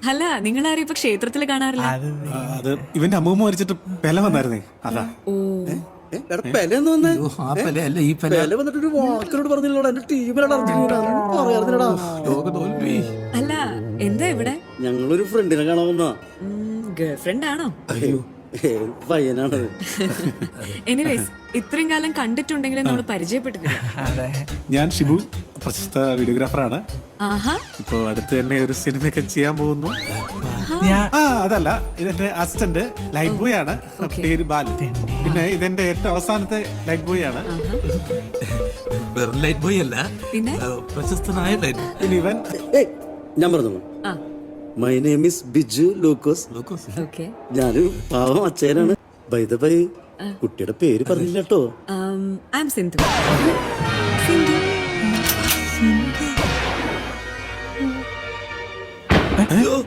അല്ല നിങ്ങൾ ആരും ഇപ്പൊ ക്ഷേത്രത്തിൽ കാണാറില്ല. അത് ഇവന്റെ അമ്മൂമ്മ മരിച്ചിട്ട് പെല വന്നായിരുന്നേ, അതാ. ഓ പെലെന്ന് വന്നേ ആ പെല അല്ല ഈ പെല. പെല വന്നിട്ട് ഒരു വാക്കിനോട് പറഞ്ഞില്ലടാ, എന്റെ ടീമിലാണ് അറിഞ്ഞില്ലടാ. ലോക തോൽവി. അല്ല എന്താ ഇവിടെ? ഞങ്ങളൊരു ഫ്രണ്ടിനെ കാണാൻ വന്നാ. ഗേൾ ഫ്രണ്ട് ആണോ? പയ്യനാണ്. എനിവേസ് ഇത്രയും കാലം കണ്ടിട്ടുണ്ടെങ്കിലും നമ്മൾ പരിചയപ്പെട്ടിട്ടില്ല. ഞാൻ ഷിബു, പ്രശസ്ത വീഡിയോഗ്രാഫറാണ്. ആഹാ. ഇപ്പൊ അടുത്ത് തന്നെ ഒരു സിനിമയൊക്കെ ചെയ്യാൻ പോകുന്നു. അതല്ല, ഇതെന്റെ അസിസ്റ്റന്റ് ലൈറ്റ് ബോയ് ആണ്, പേര് ബാലു. പിന്നെ ഇതെന്റെ ഏറ്റവും അവസാനത്തെ ലൈറ്റ് ബോയ് ആണ്. വെറും ലൈറ്റ് ബോയ് അല്ല, പിന്നെ പ്രശസ്തനായ ലൈറ്റ് ബോയ്. പിന്നെ ഇവൻ ഞാൻ പറഞ്ഞു, my name is Biju Lukose. Okay. ഞാനൊരു പാവം അച്ഛനാണ്. ബൈ ദ ബൈ, കുട്ടിയുടെ പേര് പറഞ്ഞില്ല കേട്ടോ. I am Sindhu. സിന്ധു